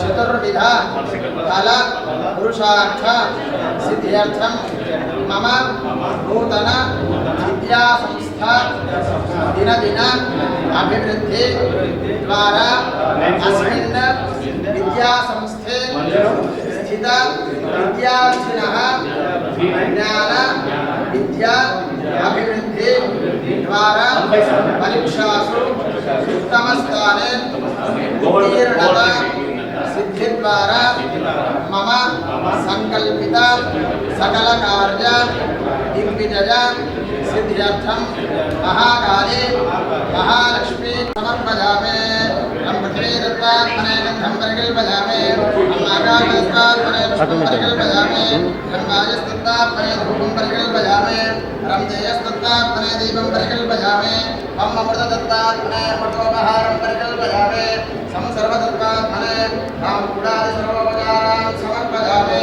चतुर्विध फल पुरुषार्थ सिद्ध्यर्थम मम नूतन विद्या संस्था दिन दिन अभिवृद्धि द्वारा अस्मिन् विद्या संस्थे स्थित विद्यार्थिनः ज्ञान विद्या अभिवृद्धि द्वारा परीक्षासु उत्तमस्थाने उत्तीर्णता सिद्धि द्वारा मम संकल्पित सकल कार्य दिग्विजय सिद्ध्यर्थम महाकाली महालक्ष्मी समर्पयामि। पृथ्वी दत्तात्मने गन्धं परिकल्पयामि। आकाशदत्तात्मने पुष्पं परिकल्पयामि। ब्रह्माजस्तत्तात्मने धूपं परिकल्पयामि। रमतेयस्तत्तात्मने दीपं परिकल्पयामि। अमृतदत्तात्मने अमृतोपहारं परिकल्पयामि। संसर्वदत्तात्मने ताम्बूलादि सर्वोपचारान् समर्पयामि।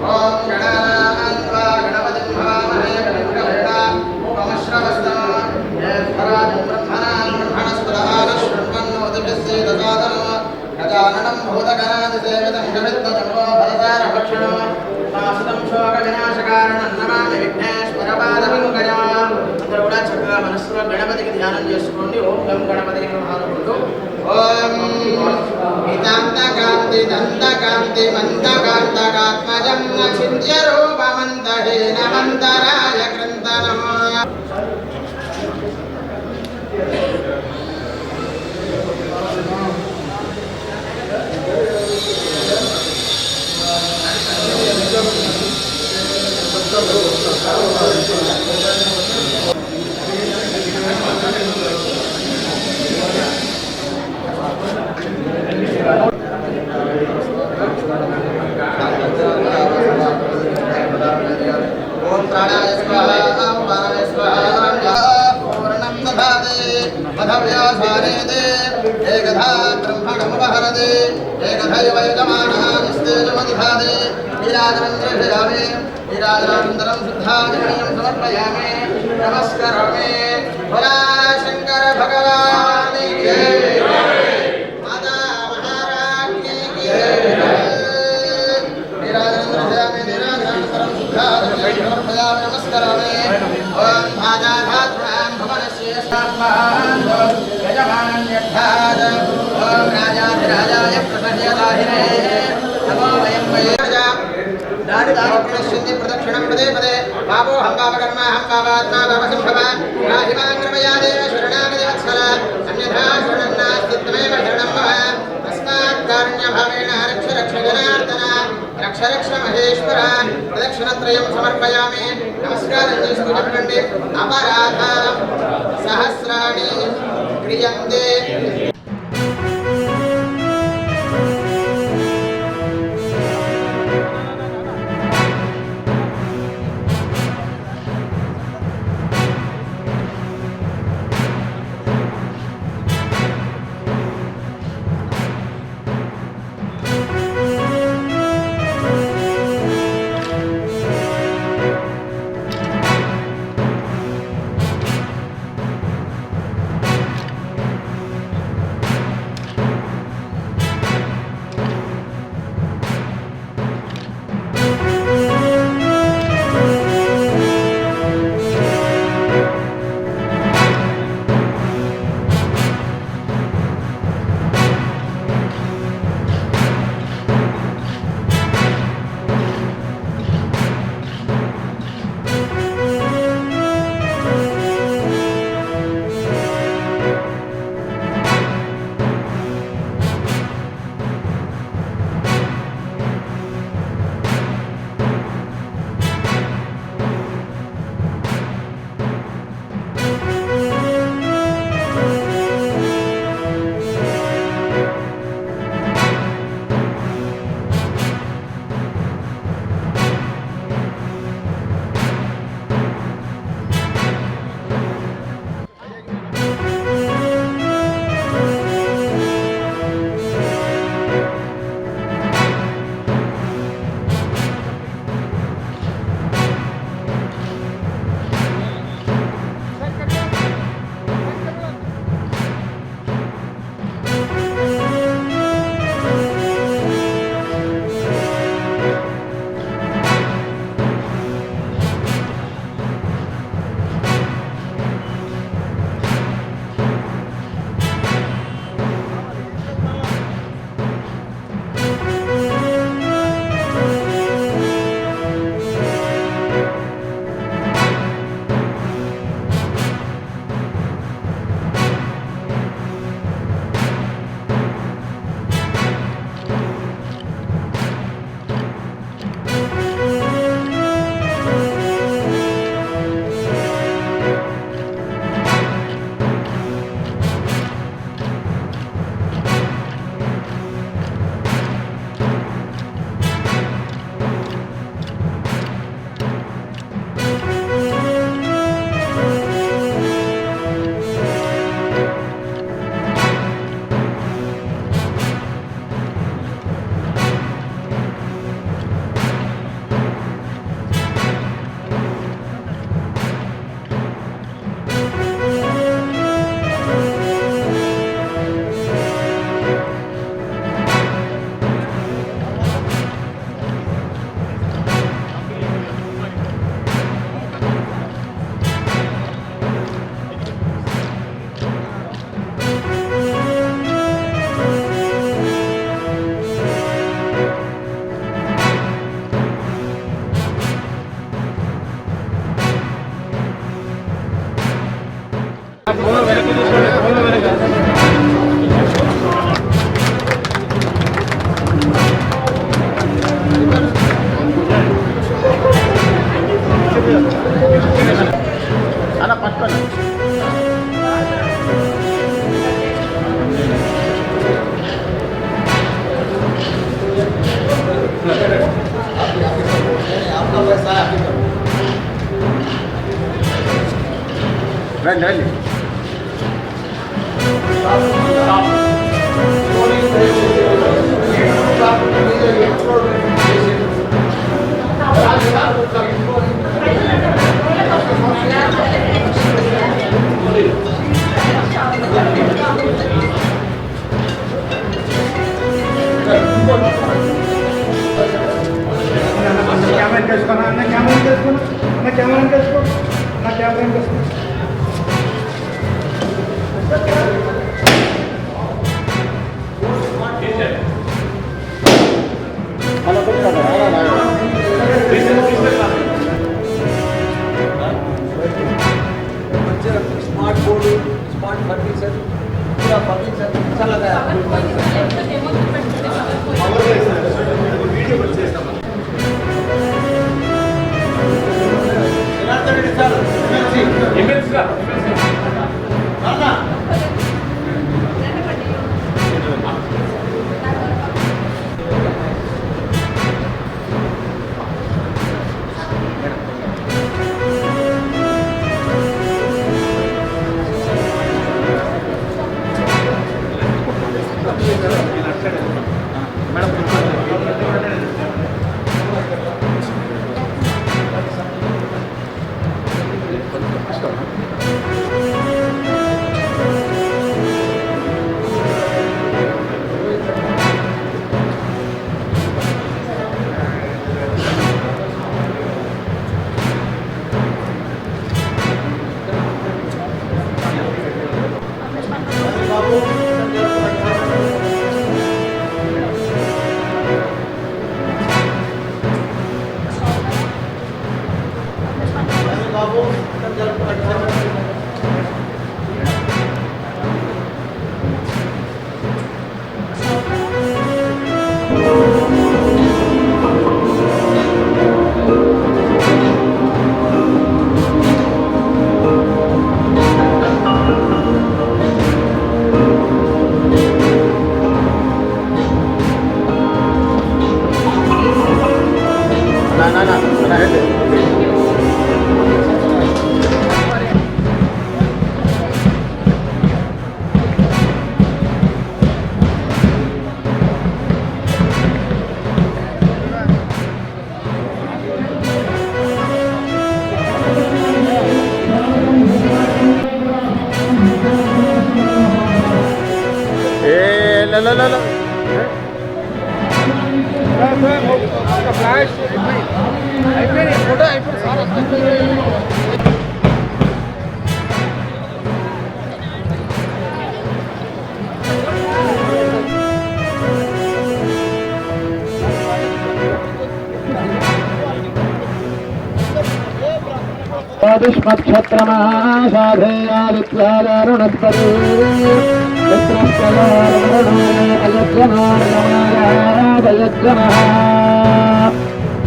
ॐ गणानान्वा गणपतिं हवामहे गणपतिं उपमश्रवस्तम् यत्पराजं ब्रह्मणस्पदः नश्वन्नोतिभिस्सेदसादनो गजाननं भूतगणादिसेवितं गवित्तजम्बो फलसारभक्षणो नासुतं शोकविनाशकारणं नमामि विघ्नेश्वरपादपङ्कजम्। అందరూ కూడా చక్కగా మనసులో గణపతికి ధ్యానం చేసుకోండి. ఓం గం గణపతికి నమః. ఓం విదంతకాంతి దంతకాంతి మందకాంతకాత్మజం చింత్య రూపమంతహీన మంతరాయ కృంతనమో. एकधा ब्रह्मणमुपहरति एकधैव यजमानः निस्तेजमधिधाति वीराजमन्त्रयामि वीराजनानन्तरं शुद्धाचमनीयं समर्पयामि नमस्करोमि। भोला शंकर भगवान की माता महारानी की वीराजनानन्तरं शुद्धाचमनीयं समर्पयामि नमस्करोमि। ओम भाजाभात्मां भवनस्य स्थापनां यजमानन्यर्थाद ओम राजाधिराजाय प्रसह्यदाहिने नमो वयं वयजा दानि दानि प्रणश्यन्ति प्रदक्षिणं पदे पदे पापो हम पापकर्म हम पापात्मा पापसंभव राहिमां कृपया देव शरणागति वत्सल अन्यथा शरणं नास्ति त्वमेव शरणं मम तस्मात् कारुण्यभावेन रक्ष रक्ष जनार्दन रक्ष रक्ष महेश्वर। प्रदक्षिणत्रयं समर्पयामि नमस्कारं చేస్తూ చెప్పండి अपराध सहस्राणि क्रियन्ते। అన్న పట్టుకోండి. రండి రండి. स्मार्ट बोर्ड, स्मार्ट फर्नीचर, पूरा फर्नीचर अच्छा लगा है। ज्योतिष्मक्षत्रमासाधेयादित्यादारुणस्पति मित्रस्कलारणोदयज्जनार्गमारादयज्जनः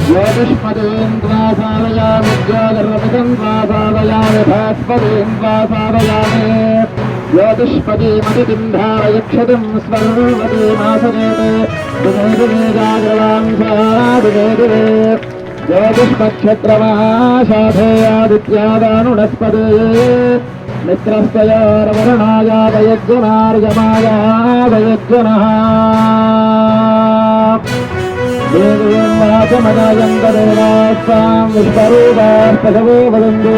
ज्योतिष्मतीन्द्वा साधयामि ज्योतिर्वमितन्द्वा साधयामि भास्पतीन्द्वा साधयामि ज्योतिष्पतीमतिथिं धारयक्षतिं स्वर्वतीमासनेते दिवे दिवे जाग्रवांसा दिवे दिवे ज्योतिष्मक्षत्रमासाधेयादित्यादानुणस्पति मित्रस्कयारवरुणायादयज्जनार्गमायादयज्जनः देवीं वाचमदायन्तदेवास्तां विश्वरूपास्तशवो वदन्तु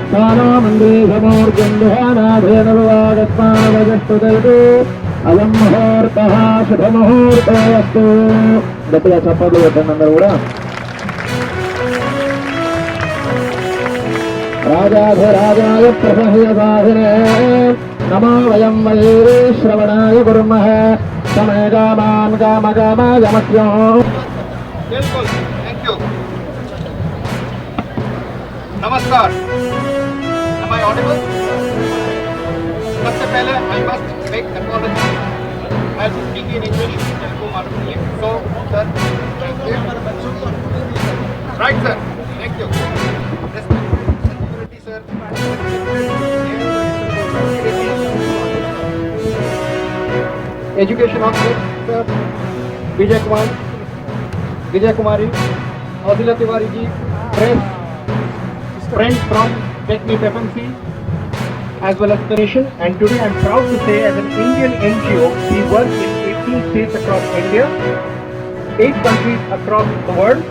स्थानामन्त्रे समूर्जन्धुहानाधेनुर्वागत्मानवजस्तुतैतु अयं मुहूर्तः शुभमुहूर्तोऽस्तु గట్టిగా చప్పట్లు కొట్టండి అందరూ కూడా. राजाधिराजाय प्रसह्यसाधिने नमो वयं वै श्रवणाय कुर्मः समय कामान् कामकामायमस्यो. बिल्कुल, थैंक यू. नमस्कार. Am I audible? सबसे पहले I must make apology as speaking in English Telugu मालूम नहीं है. So sir, thank you. Right sir, thank you. Respect security sir. Education officer, sir, Vijay Kumar, Vijay Kumari, Adila Tiwari ji, press, friends from Technip FMC, as well as the nation. And today I'm proud to say, as an Indian NGO, we work in 18 states across India, 8 countries across the world,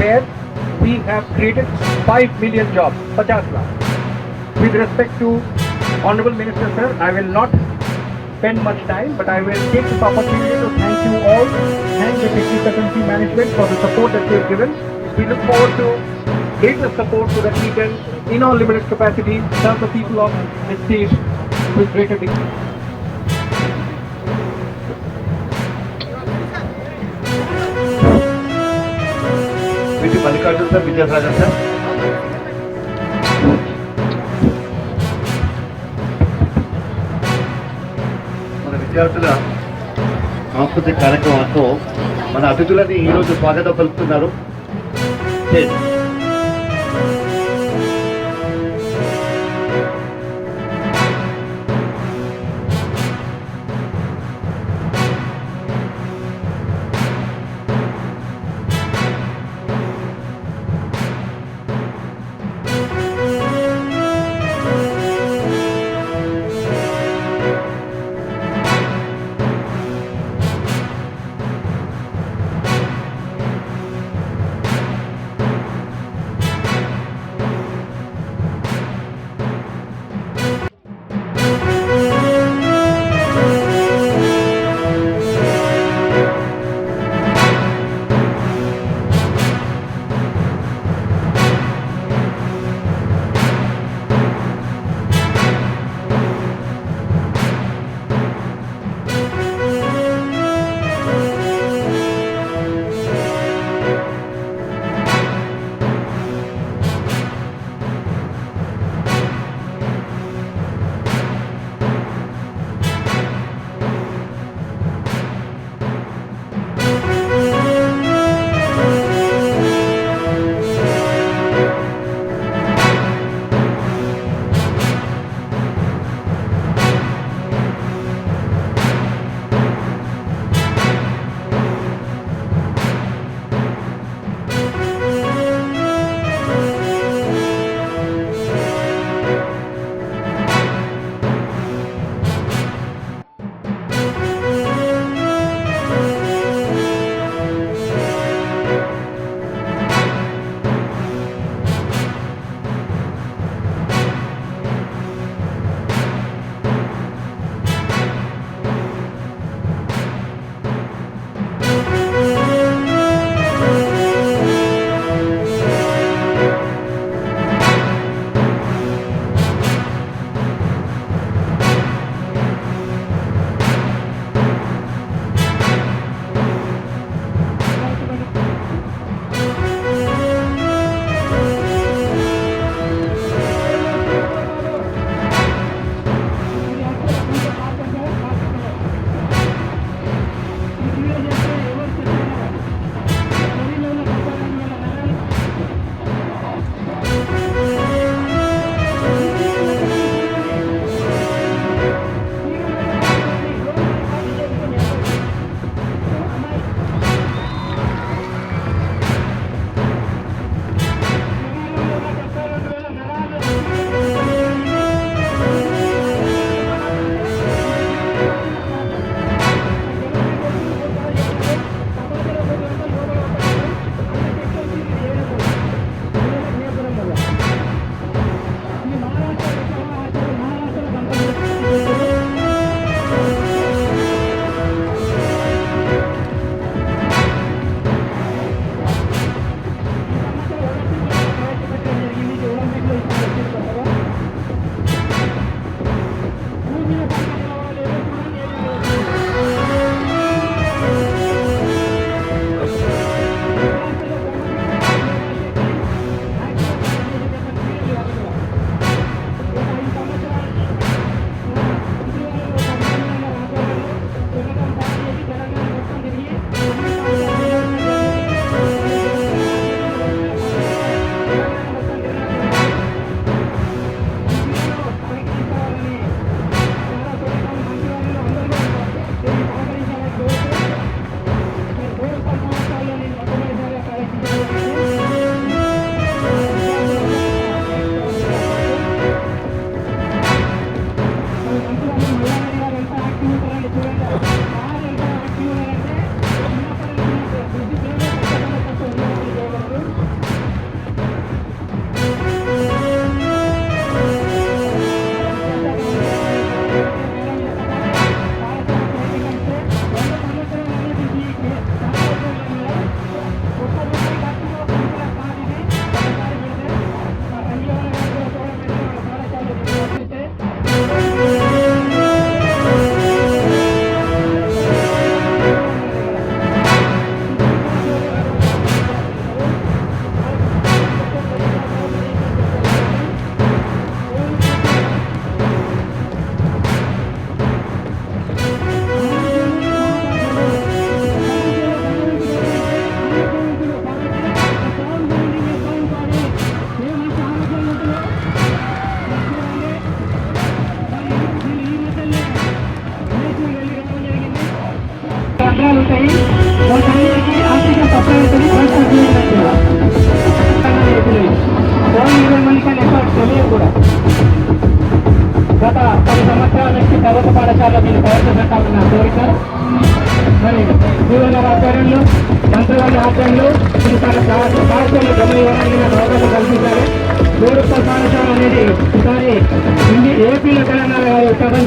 where we have created 5 million jobs, 50 lakh. With respect to Honorable Minister Sir, I will not spend much time, but I will take this opportunity to thank you all, thank the Technip FMC management for the support that they have given. We look forward to greater support so that we can, in our limited capacity, serve the people of this state with greater dignity. వీటి Mallikarjuna sir, Vijayasagar sir. మన విద్యార్థుల సాంస్కృతిక కార్యక్రమాలతో మన అతిథులని ఈరోజు స్వాగతం పలుకుతున్నారు.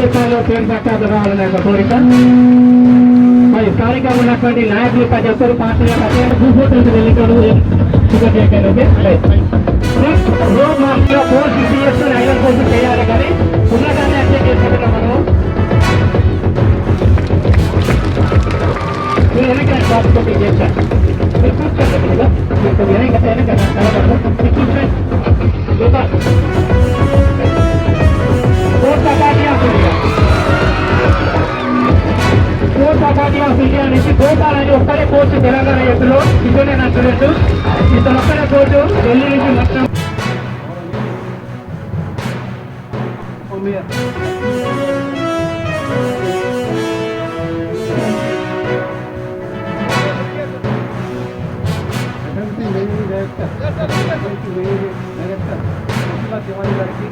రూపాయలు పేరు సాక్షాత్తు రావాలనే ఒక కోరిక. మరి స్థానికంగా ఉన్నటువంటి నాయకులు ప్రతి ఒక్కరు పార్టీగా భూపోతులకు వెళ్ళిపోవడం రోడ్ మార్క్లో 460 ఐరన్ కోసం చేయాలి, కానీ ఉన్నదాన్ని అప్లై చేసుకుంటున్నాం మనం. మీరు వెనక బాబుతో చేశారు, మీరు కూర్చోండి కదా, మీకు వెనక కూర్చోండి. నుంచి గోపాలని ఒక్కడే కోచ్ తెలంగాణ ఎత్తులో ఇతనే నా స్టూడెంట్, ఇతను ఒక్కడే కోచ్ ఢిల్లీ నుంచి మొత్తం. తివారీ గారికి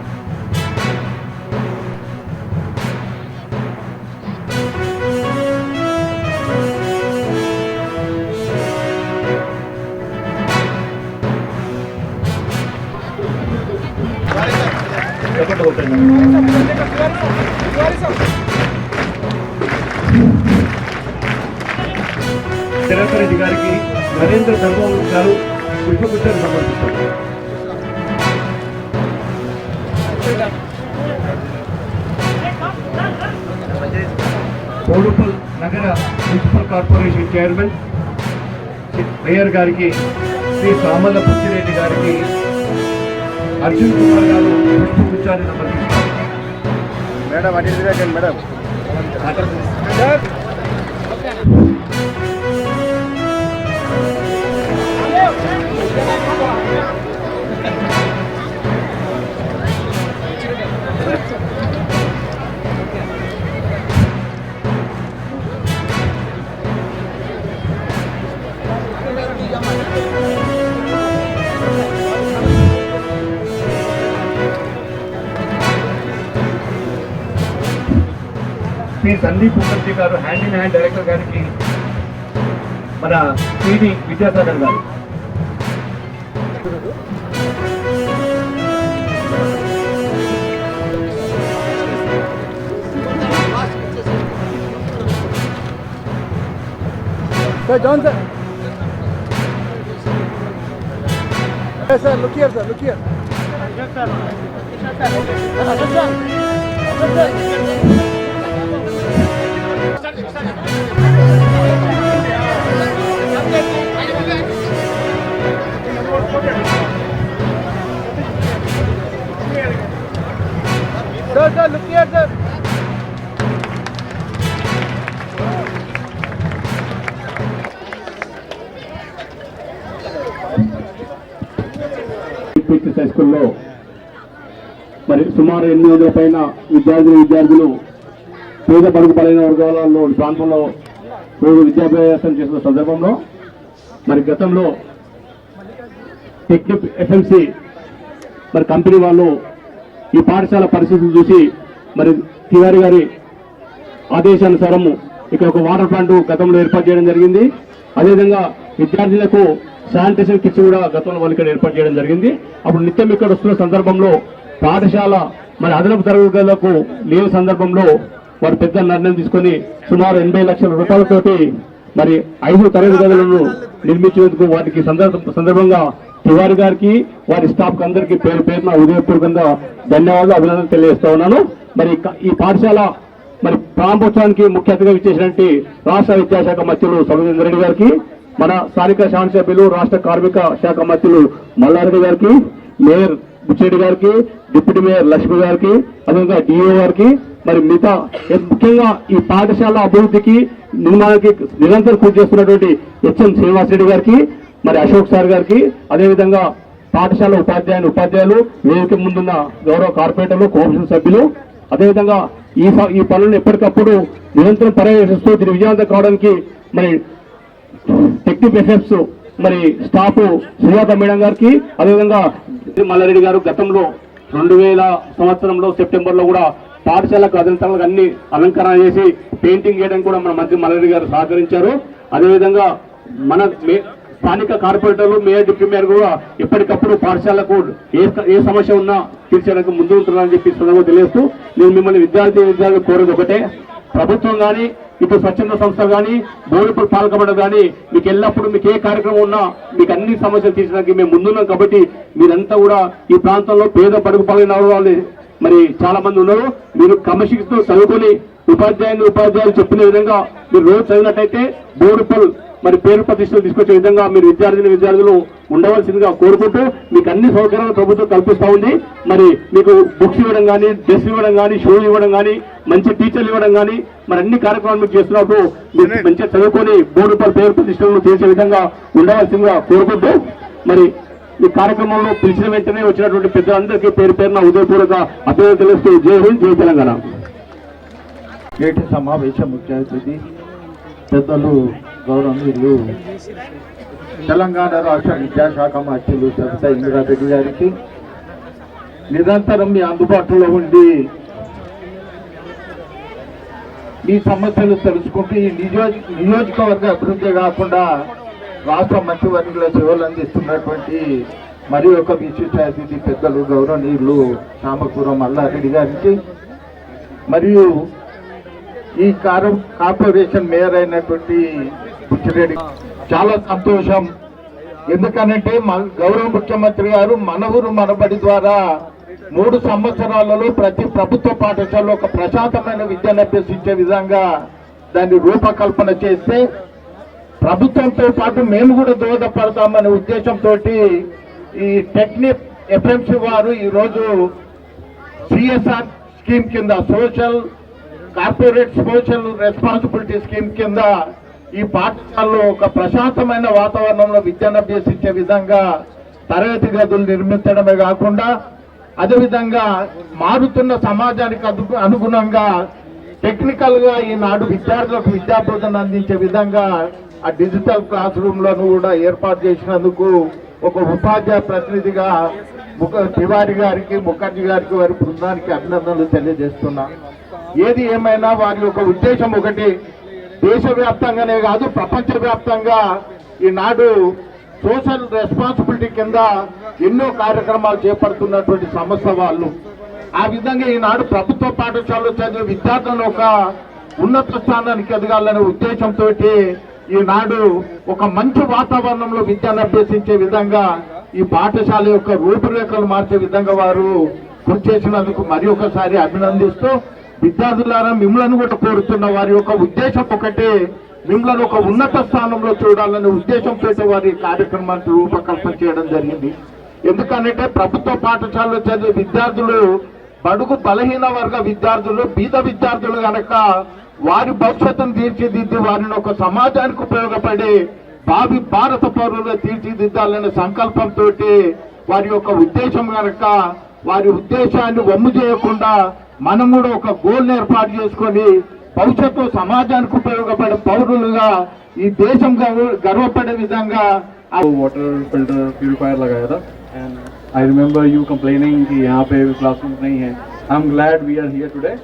దినకర్ రెడ్డి గారికి నరేంద్ర ధర్మం గారు పుష్పగుచ్చాన్ని సమర్పిస్తారు. బోడుపల్ నగర మున్సిపల్ కార్పొరేషన్ చైర్మన్ మేయర్ గారికి శ్రీ సామల్ల పుచ్చిరెడ్డి గారికి అర్జున్ కుమార్ గారు పుష్పగుచ్చాన్ని సమర్పిస్తారు. మేడం అడిగి మేడం శ్రీ సందీప్ ముఖర్జీ గారు హ్యాండ్ ఇన్ హ్యాండ్ డైరెక్టర్ గారికి మన పిడి విద్యాసాగర్ గారు. Sir, John sir. Yes sir, look here sir, look here. Yes sir. Yes sir. Yes sir. Sir, sir, look here sir. High స్కూల్లో మరి సుమారు 800 పైన విద్యార్థులు పేద బడుగు బలైన వర్గాలలో ప్రాంతంలో రోజు విద్యాభ్యాసం చేసిన సందర్భంలో మరి గతంలో టెక్నిక్ ఎఫ్ఎంసి మరి కంపెనీ వాళ్ళు ఈ పాఠశాల పరిస్థితులు చూసి మరి తివారీ గారి ఆదేశానుసారము ఇక్కడ ఒక వాటర్ ప్లాంట్ గతంలో ఏర్పాటు చేయడం జరిగింది. అదేవిధంగా విద్యార్థులకు శానిటేషన్ కిట్స్ కూడా గతంలో వాళ్ళు ఇక్కడ ఏర్పాటు చేయడం జరిగింది. అప్పుడు నిత్యం ఇక్కడ వస్తున్న సందర్భంలో పాఠశాల మరి అదనపు తరగతులకు లేని సందర్భంలో వారు పెద్ద నిర్ణయం తీసుకొని సుమారు 80 లక్షల రూపాయలతోటి మరి 5 తరగతి గదులను నిర్మించేందుకు వారికి సందర్భంగా తివారీ గారికి వారి స్టాఫ్ అందరికీ పేరు పేరున ఉదయపూర్వకంగా ధన్యవాదాలు అభినందనలు తెలియజేస్తా ఉన్నాను. మరి ఈ పాఠశాల మరి ప్రారంభోత్సవానికి ముఖ్య అతిథిగా ఇచ్చేసినటువంటి రాష్ట్ర విద్యాశాఖ మంత్రులు సౌమేంద్ర రెడ్డి గారికి, మన స్థానిక శాసనసభ్యులు రాష్ట్ర కార్మిక శాఖ మంత్రులు మల్లారెడ్డి గారికి, మేయర్ బుచ్చిరెడ్డి గారికి, డిప్యూటీ మేయర్ లక్ష్మి గారికి, అదేవిధంగా డిఓ గారికి, మరి మిగతా ముఖ్యంగా ఈ పాఠశాల అభివృద్ధికి నిర్మాణానికి నిరంతరం కృషి చేస్తున్నటువంటి హెచ్ఎం శ్రీనివాసరెడ్డి గారికి, మరి అశోక్ సార్ గారికి, అదేవిధంగా పాఠశాల ఉపాధ్యాయులు, వేదిక ముందున్న గౌరవ కార్పొరేటర్లు, కోఆపరేషన్ సభ్యులు, అదేవిధంగా ఈ పనులను ఎప్పటికప్పుడు నిరంతరం పర్యవేక్షిస్తూ దీని విజయవంతం కావడానికి మరి టెక్నిక్ ఎఫెక్ట్స్ మరి స్టాఫ్ సుజాత మేడం గారికి, అదేవిధంగా మల్లారెడ్డి గారు గతంలో 2000 సంవత్సరంలో సెప్టెంబర్లో కూడా పాఠశాలకు అదంతరాలకు అన్ని అలంకరణ చేసి పెయింటింగ్ చేయడానికి కూడా మన మంత్రి మల్లారెడ్డి గారు సహకరించారు. అదేవిధంగా మన స్థానిక కార్పొరేటర్లు, మేయర్, డిప్యూటీ మేయర్ కూడా ఎప్పటికప్పుడు పాఠశాలకు ఏ సమస్య ఉన్నా తీర్చడానికి ముందు ఉంటున్నారని చెప్పి సందర్భంగా తెలియజేస్తూ నేను మిమ్మల్ని విద్యార్థులు కోరేది ఒకటే, ప్రభుత్వం కానీ ఇటు స్వచ్ఛంద సంస్థ కానీ బోర్డుపూర్ పాలకమండలి కానీ మీకు ఎల్లప్పుడూ మీకు ఏ కార్యక్రమం ఉన్నా మీకు అన్ని సమస్యలు తీర్చడానికి మేము ముందున్నాం. కాబట్టి మీరంతా కూడా ఈ ప్రాంతంలో పేద బడుగు పాలైన వాళ్ళు మరి చాలా మంది ఉన్నారు. మీరు క్రమశిక్షణతో చదువుకొని ఉపాధ్యాయులు చెప్పిన విధంగా మీరు రోజు చదివినట్టయితే బోర్డుపూర్ మరి పేరు ప్రతిష్టలు తీసుకొచ్చే విధంగా మీరు విద్యార్థులు ఉండవలసిందిగా కోరుకుంటూ మీకు అన్ని సౌకర్యాలు ప్రభుత్వం కల్పిస్తూ ఉంది. మరి మీకు బుక్స్ ఇవ్వడం కానీ, డ్రెస్ ఇవ్వడం కానీ, షూలు ఇవ్వడం కానీ, మంచి టీచర్లు ఇవ్వడం కానీ, మరి అన్ని కార్యక్రమాలు మీకు చేస్తున్నప్పుడు మీరు మంచిగా చదువుకొని బోర్డుపూర్ పేరు ప్రతిష్టలను చేసే విధంగా ఉండవలసిందిగా కోరుకుంటూ మరి ఈ కార్యక్రమంలో పిలిచిన వెంటనే వచ్చినటువంటి పెద్దలందరికీ పేరు పేరున ఉదయపూర్వక అభినందనలు తెలుస్తూ జై హింద్, జై తెలంగాణ. నేటి సమావేశ ముఖ్య అతిథి పెద్దలు గౌరవనీయులు తెలంగాణ రాష్ట్ర విద్యాశాఖ మంత్రులు సబితా ఇంద్రారెడ్డి గారికి, నిరంతరం మీ అందుబాటులో ఉండి మీ సమస్యలు తెలుసుకుంటూ ఈ నియోజకవర్గ అభివృద్ధి కాకుండా రాష్ట్ర మంత్రివర్యుల సేవలు అందిస్తున్నటువంటి మరి ఒక విశిష్ట అతిథి పెద్దలు గౌరవనీయులు రామపురం మల్లారెడ్డి గారికి, మరియు ఈ కార్పొరేషన్ మేయర్ అయినటువంటి బుచ్చిరెడ్డి చాలా సంతోషం. ఎందుకనంటే గౌరవ ముఖ్యమంత్రి గారు మన ఊరు మనబడి ద్వారా 3 సంవత్సరాలలో ప్రతి ప్రభుత్వ పాఠశాలలో ఒక ప్రశాంతమైన విద్యను అభ్యసించే విధంగా దాన్ని రూపకల్పన చేస్తే ప్రభుత్వంతో పాటు మేము కూడా దోహదపడతామనే ఉద్దేశంతో ఈ టెక్నిక్ ఎఫ్ఎంసీ వారు ఈరోజు సిఎస్ఆర్ స్కీమ్ కింద కార్పొరేట్ సోషల్ రెస్పాన్సిబిలిటీ స్కీమ్ కింద ఈ పాఠశాలలో ఒక ప్రశాంతమైన వాతావరణంలో విద్యను అభ్యసించే విధంగా తరగతి గదులు నిర్మించడమే కాకుండా అదేవిధంగా మారుతున్న సమాజానికి అనుగుణంగా టెక్నికల్ గా ఈనాడు విద్యార్థులకు విద్యాబోధన అందించే విధంగా ఆ డిజిటల్ క్లాస్ రూమ్ లను కూడా ఏర్పాటు చేసినందుకు ఒక ఉపాధ్యాయ ప్రతినిధిగా తివారి గారికి, ముఖర్జీ గారికి, వారి బృందానికి అభినందనలు తెలియజేస్తున్నా. ఏది ఏమైనా వారి యొక్క ఉద్దేశం ఒకటి, దేశవ్యాప్తంగానే కాదు ప్రపంచవ్యాప్తంగా ఈనాడు సోషల్ రెస్పాన్సిబిలిటీ కింద ఎన్నో కార్యక్రమాలు చేపడుతున్నటువంటి సంస్థ వాళ్ళు. ఆ విధంగా ఈనాడు ప్రభుత్వ పాఠశాలలో చదివే విద్యార్థులను ఒక ఉన్నత స్థానానికి ఎదగాలనే ఉద్దేశంతో ఈనాడు ఒక మంచి వాతావరణంలో విద్యను అభ్యసించే విధంగా ఈ పాఠశాల యొక్క రూపురేఖలు మార్చే విధంగా వారు కృషి చేసినందుకు మరి ఒకసారి అభినందిస్తూ, విద్యార్థులారా మిమ్మల్ని కూడా కోరుతున్న వారి యొక్క ఉద్దేశం ఒకటే, మిమ్మల్ని ఒక ఉన్నత స్థానంలో చూడాలనే ఉద్దేశంతో వారి కార్యక్రమాన్ని రూపకల్పన చేయడం జరిగింది. ఎందుకంటే ప్రభుత్వ పాఠశాలలో చదివే విద్యార్థులు బడుగు బలహీన వర్గ విద్యార్థులు, బీద విద్యార్థులు కనుక వారి భవిష్యత్తును తీర్చిదిద్ది వారిని ఒక సమాజానికి ఉపయోగపడే భావి భారత పౌరులుగా తీర్చిదిద్దాలనే సంకల్పంతో వారి యొక్క ఉద్దేశం కనుక వారి ఉద్దేశాన్ని వమ్ము చేయకుండా మనం కూడా ఒక గోల్ ఏర్పాటు చేసుకొని భవిష్యత్తు సమాజానికి ఉపయోగపడే పౌరులుగా ఈ దేశం గర్వపడే విధంగా वाटर फिल्टर प्यूरिफायर लगाया था and I remember you complaining कि यहाँ पे classrooms नहीं है. I'm glad we are here today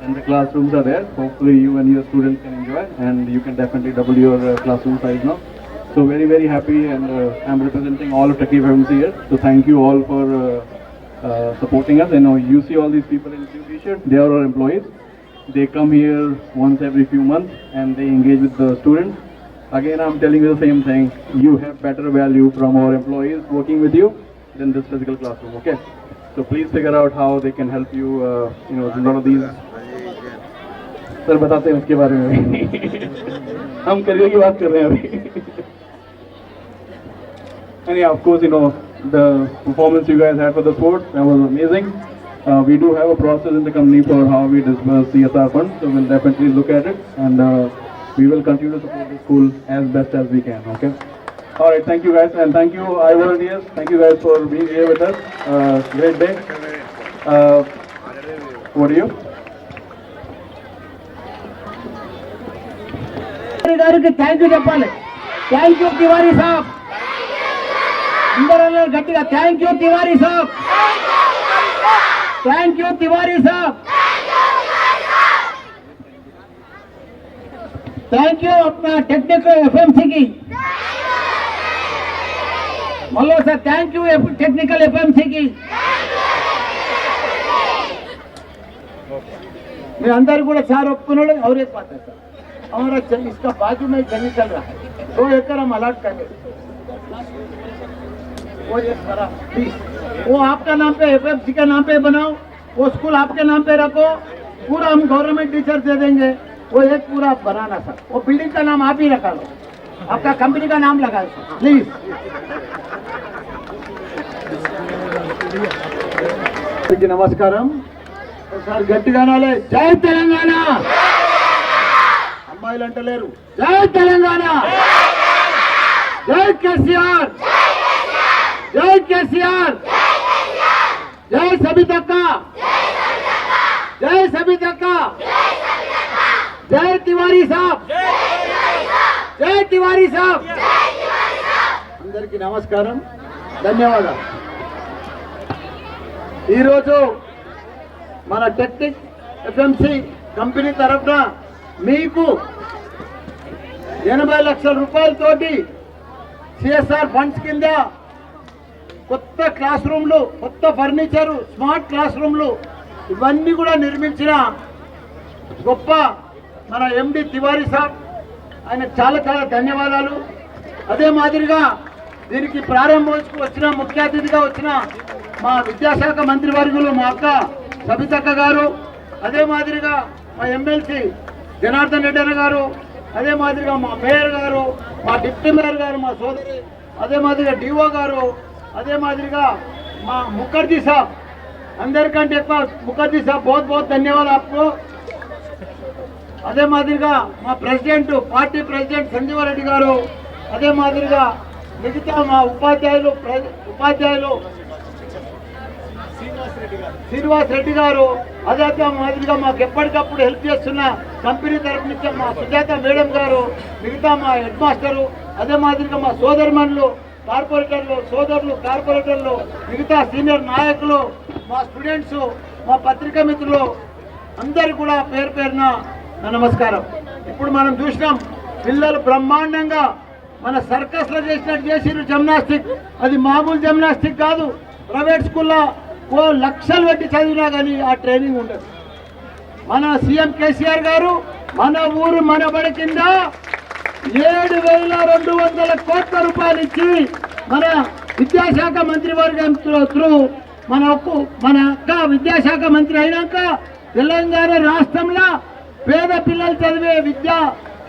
and the classrooms are there. Hopefully you and your students can enjoy and you can definitely double your classroom size now. So very happy and I'm representing all of Technique FMC here. So thank you all for supporting us. I know you see all these people in blue t-shirt, they are our employees. They come here once every few months and they engage with the students. Again, I'm telling you the same thing. You have better value from our employees working with you than this physical classroom. Okay, so please figure out how they can help you. None of these. Sir, बताते हैं उसके बारे में. हम career की बात कर रहे हैं अभी. And yeah, of course, the performance you guys had for the sport, that was amazing. We do have a process in the company for how we disburse CSR funds, so we'll definitely look at it and we will continue to support the school as best as we can. Okay. All right. Thank you guys, and thank you, I-volunteers. Thank you guys for being here with us. Great day. What are you? Thank you చెప్పాలి. Thank you Tiwari సాబ్. అందరూ గట్టిగా thank you Tiwari Saab. Thank you Tiwari Saab. Thank you अपना technical FMC की మళ్ళీ sir thank you technical ఎఫ్ఎంసీకి. मैं अंदर కూడా sir ఒప్పుకున్నాడు और एक बात है सर हमारा इसका बाजू में जमीन चल रहा है 2 एकड़ हम अलॉट करेंगे वो एक करा प्लीज वो आपका नाम पे एफएफसी का नाम पे बनाओ वो स्कूल आपके नाम पे रखो पूरा हम गवर्नमेंट टीचर दे देंगे वो एक पूरा बनाना सर वो बिल्डिंग का नाम आप ही रखा लो आपका कंपनी का नाम लगा सर प्लीज नमस्कारम సార్ గట్టిగా అనాలి జై తెలంగాణ అమ్మాయిలు అంటలేరు జై తెలంగాణ జై కేసీఆర్ జై కేసీఆర్ జై సబితక్క జై సబితక్క జై తివారీ సాబ్ జై తివారీ సాబ్ అందరికీ నమస్కారం ధన్యవాదాలు. ఈరోజు మన టెక్నిక్ ఎఫ్ఎంసి కంపెనీ తరఫున మీకు 80 లక్షల రూపాయలతోటి సిఎస్ఆర్ ఫండ్స్ కింద కొత్త క్లాస్ రూమ్లు, కొత్త ఫర్నిచరు, స్మార్ట్ క్లాస్ రూమ్లు ఇవన్నీ కూడా నిర్మించిన గొప్ప మన ఎండి తివారీ సాబ్, ఆయనకు చాలా చాలా ధన్యవాదాలు. అదే మాదిరిగా దీనికి ప్రారంభోత్సవం వచ్చిన ముఖ్య అతిథిగా వచ్చిన మా విద్యాశాఖ మంత్రి వర్యులు మా అక్క సబితక్క గారు, అదే మాదిరిగా మా ఎమ్మెల్సీ జనార్దన్ రెడ్డి అన్న గారు, అదే మాదిరిగా మా మేయర్ గారు, మా డిప్యూటీ మేయర్ గారు, మా సోదరి, అదే మాదిరిగా డిఓ గారు, అదే మాదిరిగా మా ముఖర్జీ సాబ్, అందరికంటే ఎక్కువ ముఖర్జీ సాబ్ बहुत बहुत धन्यवाद आपको. అదే మాదిరిగా మా ప్రెసిడెంట్, పార్టీ ప్రెసిడెంట్ సంజీవారెడ్డి గారు, అదే మాదిరిగా మిగతా మా ఉపాధ్యాయులు శ్రీనివాస్ రెడ్డి గారు, అదే మాదిరిగా మాకు ఎప్పటికప్పుడు హెల్ప్ చేస్తున్న కంపెనీ తరఫు నుంచి మా సుజాత మేడం గారు, మిగతా మా హెడ్ మాస్టరు, అదే మాదిరిగా మా సోదరిమణులు, కార్పొరేటర్లు, సోదరులు, కార్పొరేటర్లు, మిగతా సీనియర్ నాయకులు, మా స్టూడెంట్స్, మా పత్రికా మిత్రులు అందరు కూడా పేరు పేరున నమస్కారం. ఇప్పుడు మనం చూసినాం పిల్లలు బ్రహ్మాండంగా మన సర్కస్లో చేసినట్టు చేసిరు జిమ్నాస్టిక్. అది మామూలు జిమ్నాస్టిక్ కాదు. ప్రైవేట్ స్కూల్లో ఓ లక్షలు పెట్టి చదివినా కానీ ఆ ట్రైనింగ్ ఉండదు. మన సీఎం కేసీఆర్ గారు మన ఊరు మన బడి కింద 7,200 కోట్ల రూపాయలు ఇచ్చి మన విద్యాశాఖ మంత్రి వర్గం త్రూ మన అక్క విద్యాశాఖ మంత్రి అయినాక తెలంగాణ రాష్ట్రంలో పేద పిల్లలు చదివే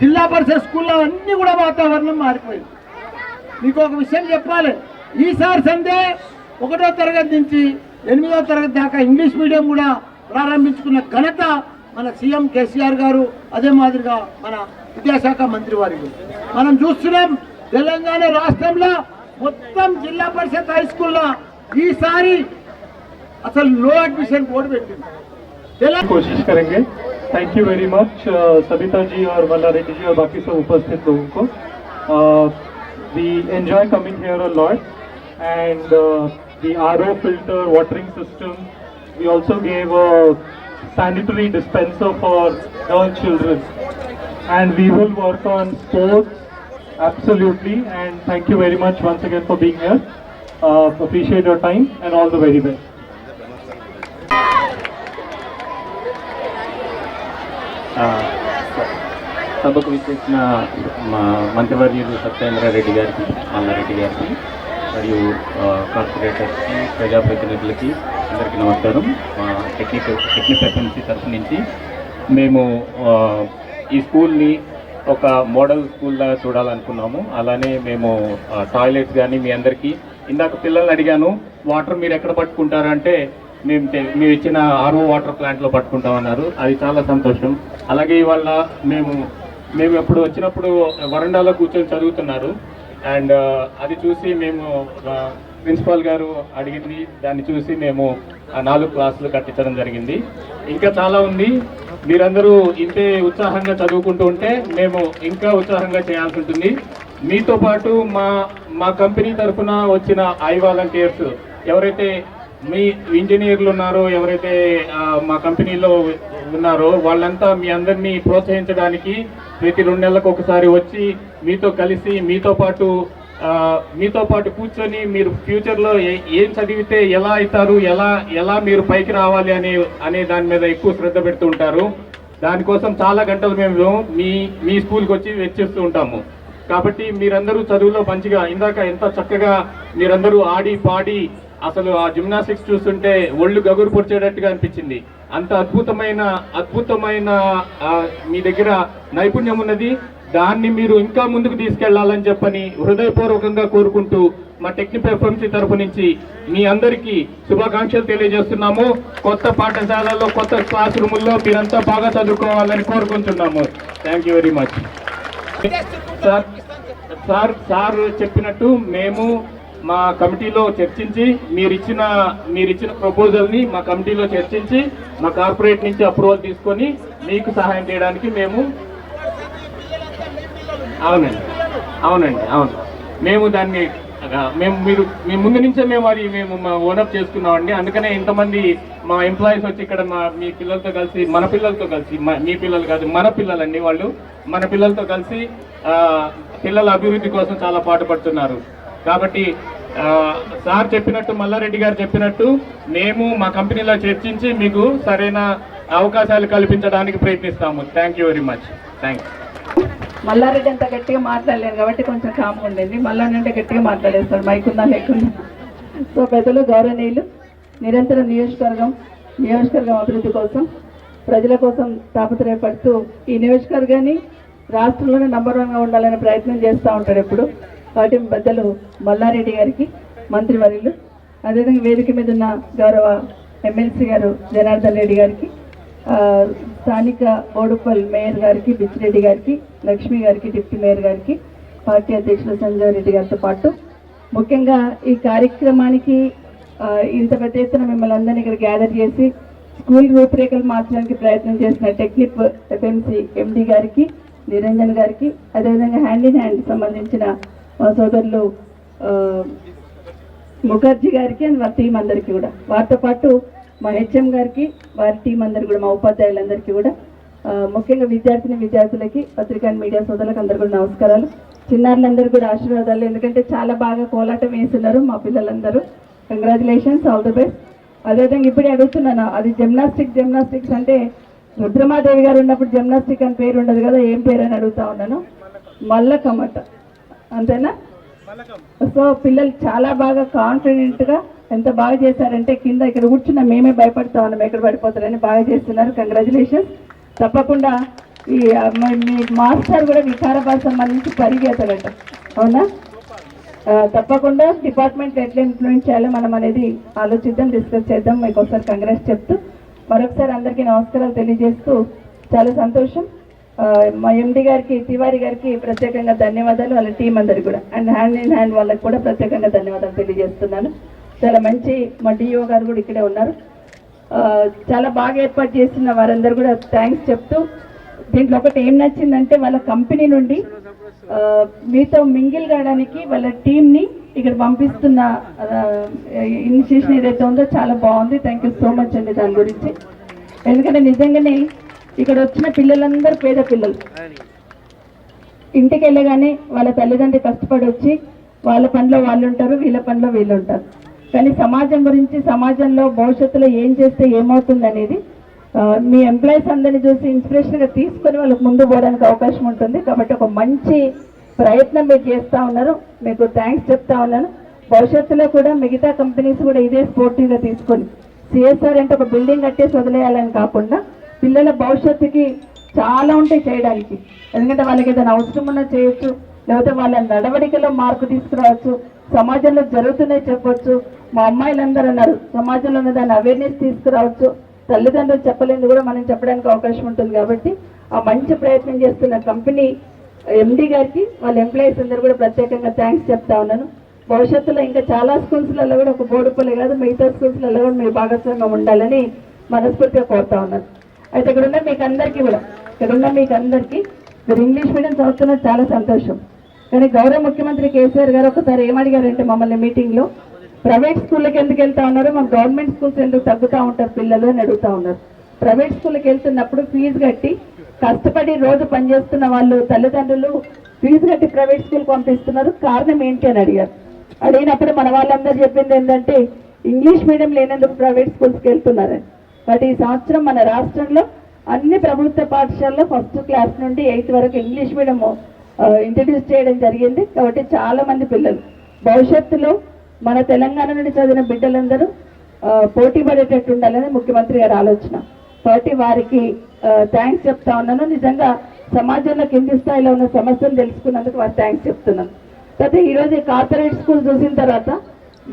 జిల్లా పరిషత్ స్కూల్లో అన్నీ కూడా వాతావరణం మారిపోయింది. మీకు ఒక విషయం చెప్పాలి, ఈసారి సందే 1వ తరగతి నుంచి 8వ తరగతి దాకా ఇంగ్లీష్ మీడియం కూడా ప్రారంభించుకున్న ఘనత మన సీఎం కేసీఆర్ గారు, అదే మాదిరిగా మన విద్యాశాఖ మంత్రి వారికి. మనం చూస్తున్నాం తెలంగాణ రాష్ట్రంలో మొత్తం జిల్లా పరిషత్ హై స్కూల్లో ఈసారి అసలు नो एडमिशन बोर्ड పెట్టింది. कोशिश करेंगे. Thank you very much Sabita ji और मल्ला रेड्डी जी और बाकी सब उपस्थित लोगों को. We enjoy coming here a lot, and the RO filter watering system. We also gave a sanitary dispenser for girl children, and we will work on sports absolutely. And thank you very much once again for being here. Appreciate your time and all the very best. సభకు విచ్చేసిన మా మంత్రివర్యులు సత్యేంద్రారెడ్డి గారికి, మల్లారెడ్డి గారికి మరియు కార్పొరేటర్స్కి, ప్రజాప్రతినిధులకి అందరికీ నమస్కారం. మా టెక్నిక్ ఎఫ్ఎంసీ తరఫు నుంచి మేము ఈ స్కూల్ని ఒక మోడల్ స్కూల్లా చూడాలనుకున్నాము. అలానే మేము టాయిలెట్స్ కానీ మీ అందరికీ ఇందాక పిల్లల్ని అడిగాను, వాటర్ మీరు ఎక్కడ పట్టుకుంటారంటే మేము ఇచ్చిన ఆర్ఓ వాటర్ ప్లాంట్లో పట్టుకుంటామన్నారు. అది చాలా సంతోషం. అలాగే ఇవాళ మేము ఎప్పుడు వచ్చినప్పుడు వరండాలో కూర్చొని చదువుతున్నారు, అండ్ అది చూసి మేము ప్రిన్సిపాల్ గారు అడిగింది, దాన్ని చూసి మేము 4 క్లాసులు కట్టించడం జరిగింది. ఇంకా చాలా ఉంది. మీరందరూ ఇంతే ఉత్సాహంగా చదువుకుంటూ ఉంటే మేము ఇంకా ఉత్సాహంగా చేయాల్సి ఉంటుంది. మీతో పాటు మా కంపెనీ తరఫున వచ్చిన ఐ వాలంటీర్స్ ఎవరైతే మీ ఇంజనీర్లు ఉన్నారో, ఎవరైతే మా కంపెనీలో ఉన్నారో వాళ్ళంతా మీ అందరినీ ప్రోత్సహించడానికి ప్రతి 2 నెలలకు ఒకసారి వచ్చి మీతో కలిసి మీతో పాటు మీతో పాటు కూర్చొని మీరు ఫ్యూచర్లో ఏం చదివితే ఎలా అవుతారు, ఎలా మీరు పైకి రావాలి అనే దాని మీద ఎక్కువ శ్రద్ధ పెడుతూ ఉంటారు. దానికోసం చాలా గంటలు మేము మీ స్కూల్కి వచ్చి వెచ్చిస్తూ ఉంటాము. కాబట్టి మీరందరూ చదువులో మంచిగా, ఇందాక ఎంత చక్కగా మీరందరూ ఆడి పాడి అసలు ఆ జిమ్నాస్టిక్స్ చూస్తుంటే ఒళ్ళు గగురు పొడిచేటట్టుగా అనిపించింది. అంత అద్భుతమైన మీ దగ్గర నైపుణ్యం ఉన్నది. దాన్ని మీరు ఇంకా ముందుకు తీసుకెళ్లాలని చెప్పని హృదయపూర్వకంగా కోరుకుంటూ మా టెక్నిక్ ఎఫ్ఎంసీ తరఫు నుంచి మీ అందరికీ శుభాకాంక్షలు తెలియజేస్తున్నాము. కొత్త పాఠశాలలో, కొత్త క్లాస్ రూముల్లో మీరంతా బాగా చదువుకోవాలని కోరుకుంటున్నాము. Thank you very much. Sir చెప్పినట్టు మేము మా కమిటీలో చర్చించి మీరిచ్చిన ప్రపోజల్ని మా కమిటీలో చర్చించి మా కార్పొరేట్ నుంచి అప్రూవల్ తీసుకొని మీకు సహాయం చేయడానికి మేము అవునండి మేము దాన్ని మీ ముందు నుంచే మేము ఓనప్ చేసుకున్నామండి. అందుకనే ఇంతమంది మా ఎంప్లాయీస్ వచ్చి ఇక్కడ మీ పిల్లలతో కలిసి, మన పిల్లలతో కలిసి, మీ పిల్లలు కాదు మన పిల్లలండి వాళ్ళు, మన పిల్లలతో కలిసి పిల్లల అభివృద్ధి కోసం చాలా పాటుపడుతున్నారు. కాబట్టి సార్ చెప్పినట్టు, మల్లారెడ్డి గారు చెప్పినట్టు మేము మా కంపెనీలో చర్చించి మీకు సరైన అవకాశాలు కల్పించడానికి ప్రయత్నిస్తాము. Thank you very much. Thanks. Malla Reddy అంత గట్టిగా మాట్లాడలేను కాబట్టి కొంచెం కామ్గా ఉండేది. మల్లారెడ్డి అంటే గట్టిగా మాట్లాడేస్తాడు, మైకుందా లేకుండా. సో పెద్దలు, గౌరవనీయులు, నిరంతరం నియోజకవర్గం అభివృద్ధి కోసం, ప్రజల కోసం తాపత్రయపడుతూ ఈ నియోజకవర్గాన్ని రాష్ట్రంలోనే నంబర్ 1గా ఉండాలనే ప్రయత్నం చేస్తూ ఉంటాడు ఎప్పుడు. కాబట్టి పెద్దలు మల్లారెడ్డి గారికి, మంత్రివర్యులు, అదేవిధంగా వేదిక మీద ఉన్న గౌరవ ఎమ్మెల్సీ గారు జనార్దన్ రెడ్డి గారికి, స్థానిక బోడుపల్ మేయర్ గారికి, బిచ్చిరెడ్డి గారికి, లక్ష్మి గారికి, డిప్యూటీ మేయర్ గారికి, పార్టీ అధ్యక్షులు సంజయ్ రెడ్డి గారితో పాటు ముఖ్యంగా ఈ కార్యక్రమానికి ఇంత పెద్ద ఎత్తున మిమ్మల్ని అందరినీ ఇక్కడ గ్యాదర్ చేసి స్కూల్ రూపురేఖలు మార్చడానికి ప్రయత్నం చేసిన టెక్నిక్ ఎఫ్ఎంసీ ఎండి గారికి, నిరంజన్ గారికి, అదేవిధంగా హ్యాండ్ ఇన్ హ్యాండ్ సంబంధించిన మా సోదరులు ముఖర్జీ గారికి అండ్ వారి టీం అందరికీ కూడా, వారితో పాటు మా హెచ్ఎం గారికి, వారి టీం అందరికీ కూడా, మా ఉపాధ్యాయులందరికీ కూడా, ముఖ్యంగా విద్యార్థులకి, పత్రికా మీడియా సోదరులకు అందరికీ కూడా నమస్కారాలు. చిన్నారులందరూ కూడా ఆశీర్వాదాలు. ఎందుకంటే చాలా బాగా కోలాటం వేస్తున్నారు మా పిల్లలందరూ. Congratulations, all the best. అదేవిధంగా ఇప్పుడే అడుగుతున్నాను, అది జిమ్నాస్టిక్స్ అంటే రుద్రమాదేవి గారు ఉన్నప్పుడు జిమ్నాస్టిక్ అని పేరు ఉండదు కదా, ఏం పేరు అని అడుగుతా ఉన్నాను. మల్లకమట, అంతేనా? సో పిల్లలు చాలా బాగా కాన్ఫిడెంట్గా ఎంత బాగా చేశారంటే కింద ఇక్కడ కూర్చున్న మేమే భయపడతా ఉన్నాం ఎక్కడ పడిపోతారని. బాగా చేస్తున్నారు, కంగ్రాచులేషన్స్. తప్పకుండా ఈ మీ మాస్టర్ కూడా వికారాబాద్ సంబంధించి పరిగెత్తగట, అవునా? తప్పకుండా డిపార్ట్మెంట్ ఎట్లా ఇన్ఫ్లుయెన్స్ చేయాలో మనం అనేది ఆలోచిద్దాం, డిస్కస్ చేద్దాం. మీకు ఒకసారి కంగ్రాట్స్ చెప్తూ మరొకసారి అందరికీ నమస్కారాలు తెలియజేస్తూ చాలా సంతోషం. మా ఎండి గారికి, తివారి గారికి ప్రత్యేకంగా ధన్యవాదాలు, వాళ్ళ టీం అందరికి కూడా, అండ్ హ్యాండ్ ఇన్ హ్యాండ్ వాళ్ళకి కూడా ప్రత్యేకంగా ధన్యవాదాలు తెలియజేస్తున్నాను. చాలా మంచి మా డిఓ గారు కూడా ఇక్కడే ఉన్నారు. చాలా బాగా ఏర్పాటు చేస్తున్న వారందరూ కూడా థ్యాంక్స్ చెప్తూ, దీంట్లో ఒకటి ఏం నచ్చిందంటే వాళ్ళ కంపెనీ నుండి మీతో మింగిల్ కావడానికి వాళ్ళ టీంని ఇక్కడ పంపిస్తున్న ఇనిషియేషన్ ఏదైతే ఉందో చాలా బాగుంది. థ్యాంక్ యూ సో మచ్ అండి దాని గురించి. ఎందుకంటే నిజంగానే ఇక్కడ వచ్చిన పిల్లలందరూ పేద పిల్లలు. ఇంటికి వెళ్ళగానే వాళ్ళ తల్లిదండ్రులు కష్టపడి వచ్చి వాళ్ళ పనిలో వాళ్ళు ఉంటారు, వీళ్ళ పనిలో వీళ్ళు ఉంటారు. కానీ సమాజం గురించి, సమాజంలో భవిష్యత్తులో ఏం చేస్తే ఏమవుతుంది అనేది మీ ఎంప్లాయీస్ అందరినీ చూసి ఇన్స్పిరేషన్గా తీసుకొని వాళ్ళకి ముందు పోవడానికి అవకాశం ఉంటుంది. కాబట్టి ఒక మంచి ప్రయత్నం మీరు చేస్తూ ఉన్నారు, మీకు థ్యాంక్స్ చెప్తా ఉన్నాను. భవిష్యత్తులో కూడా మిగతా కంపెనీస్ కూడా ఇదే స్పోర్టివ్గా తీసుకొని, సిఎస్ఆర్ అంటే ఒక బిల్డింగ్ కట్టేసి వదిలేయాలని కాకుండా పిల్లల భవిష్యత్తుకి చాలా ఉంటాయి చేయడానికి. ఎందుకంటే వాళ్ళకి ఏదైనా అవసరం ఉన్నా చేయొచ్చు, లేకపోతే వాళ్ళ నడవడికలో మార్పు తీసుకురావచ్చు, సమాజంలో జరుగుతున్నాయి చెప్పొచ్చు. మా అమ్మాయిలందరూ అన్నారు సమాజంలో ఉన్న దాన్ని అవేర్నెస్ తీసుకురావచ్చు, తల్లిదండ్రులు చెప్పలేని కూడా మనం చెప్పడానికి అవకాశం ఉంటుంది. కాబట్టి ఆ మంచి ప్రయత్నం చేస్తున్న కంపెనీ ఎండి గారికి, వాళ్ళ ఎంప్లాయీస్ అందరూ కూడా ప్రత్యేకంగా థ్యాంక్స్ చెప్తా ఉన్నాను. భవిష్యత్తులో ఇంకా చాలా స్కూల్స్లలో కూడా, ఒక బోడుపల్లి కాదు మిగతా స్కూల్స్లలో కూడా మీరు భాగస్వామ్యం ఉండాలని మనస్ఫూర్తిగా కోరుతా ఉన్నాను. అయితే ఇక్కడున్న మీకు అందరికీ మీరు ఇంగ్లీష్ మీడియం చదువుతున్నది చాలా సంతోషం. కానీ గౌరవ ముఖ్యమంత్రి కేసీఆర్ గారు ఒకసారి ఏమడిగారంటే మమ్మల్ని మీటింగ్లో, ప్రైవేట్ స్కూళ్ళకి ఎందుకు వెళ్తా ఉన్నారు, మా గవర్నమెంట్ స్కూల్స్ ఎందుకు తగ్గుతూ ఉంటారు పిల్లలు అని అడుగుతూ ఉన్నారు. ప్రైవేట్ స్కూల్కి వెళ్తున్నప్పుడు ఫీజు కట్టి కష్టపడి రోజు పనిచేస్తున్న వాళ్ళు తల్లిదండ్రులు ఫీజు కట్టి ప్రైవేట్ స్కూల్ పంపిస్తున్నారు, కారణం ఏంటి అని అడిగారు. అడిగినప్పుడు మన వాళ్ళందరూ చెప్పింది ఏంటంటే ఇంగ్లీష్ మీడియం లేనందుకు ప్రైవేట్ స్కూల్స్కి వెళ్తున్నారని. బట్ ఈ సంవత్సరం మన రాష్ట్రంలో అన్ని ప్రభుత్వ పాఠశాలలో 1st క్లాస్ నుండి 8th వరకు ఇంగ్లీష్ మీడియం ఇంట్రడ్యూస్ చేయడం జరిగింది. కాబట్టి చాలా మంది పిల్లలు భవిష్యత్తులో మన తెలంగాణ నుండి చదివిన బిడ్డలందరూ పోటీ పడేటట్టు ఉండాలని ముఖ్యమంత్రి గారి ఆలోచన. కాబట్టి వారికి థ్యాంక్స్ చెప్తా ఉన్నాను. నిజంగా సమాజంలో కింది స్థాయిలో ఉన్న సమస్యను తెలుసుకున్నందుకు వారికి థ్యాంక్స్ చెప్తున్నాను. అయితే ఈరోజు కార్పొరేట్ స్కూల్ చూసిన తర్వాత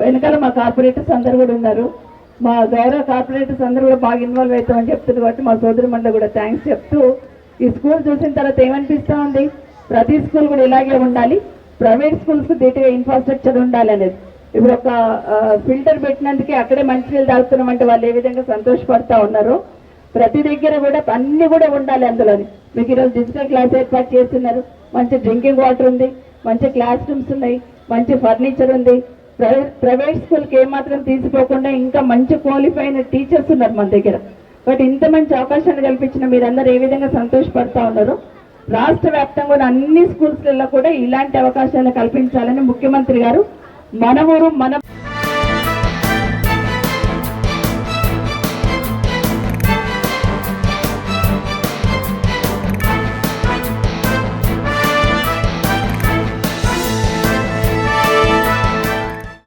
వెనకాల మా కార్పొరేటర్స్ అందరూ కూడా ఉన్నారు. మా గౌరవ కార్పొరేటర్స్ అందరూ కూడా బాగా ఇన్వాల్వ్ అవుతామని చెప్తున్నారు. కాబట్టి మా సోదరి మండలి కూడా థ్యాంక్స్ చెప్తూ ఈ స్కూల్ చూసిన తర్వాత ఏమనిపిస్తూ ఉంది, ప్రతి స్కూల్ కూడా ఇలాగే ఉండాలి, ప్రైవేట్ స్కూల్స్కి ధీటుగా ఇన్ఫ్రాస్ట్రక్చర్ ఉండాలి అనేది. ఇప్పుడు ఒక ఫిల్టర్ పెట్టినందుకే అక్కడే మంచినీళ్ళు తాగుతున్నామంటే వాళ్ళు ఏ విధంగా సంతోషపడతా ఉన్నారో ప్రతి దగ్గర కూడా అన్ని కూడా ఉండాలి అందులోని. మీకు ఈరోజు డిజిటల్ క్లాస్ ఏర్పాటు చేస్తున్నారు, మంచి డ్రింకింగ్ వాటర్ ఉంది, మంచి క్లాస్ రూమ్స్ ఉన్నాయి, మంచి ఫర్నిచర్ ఉంది. ప్రైవేట్ స్కూల్కి ఏమాత్రం తీసిపోకుండా ఇంకా మంచి క్వాలిఫై అయిన టీచర్స్ ఉన్నారు మన దగ్గర. బట్ ఇంత మంచి అవకాశాన్ని కల్పించిన మీరందరూ ఏ విధంగా సంతోషపడతా ఉన్నారో రాష్ట్ర వ్యాప్తంగా అన్ని స్కూల్స్లలో కూడా ఇలాంటి అవకాశాలు కల్పించాలని ముఖ్యమంత్రి గారు మన ఊరు మన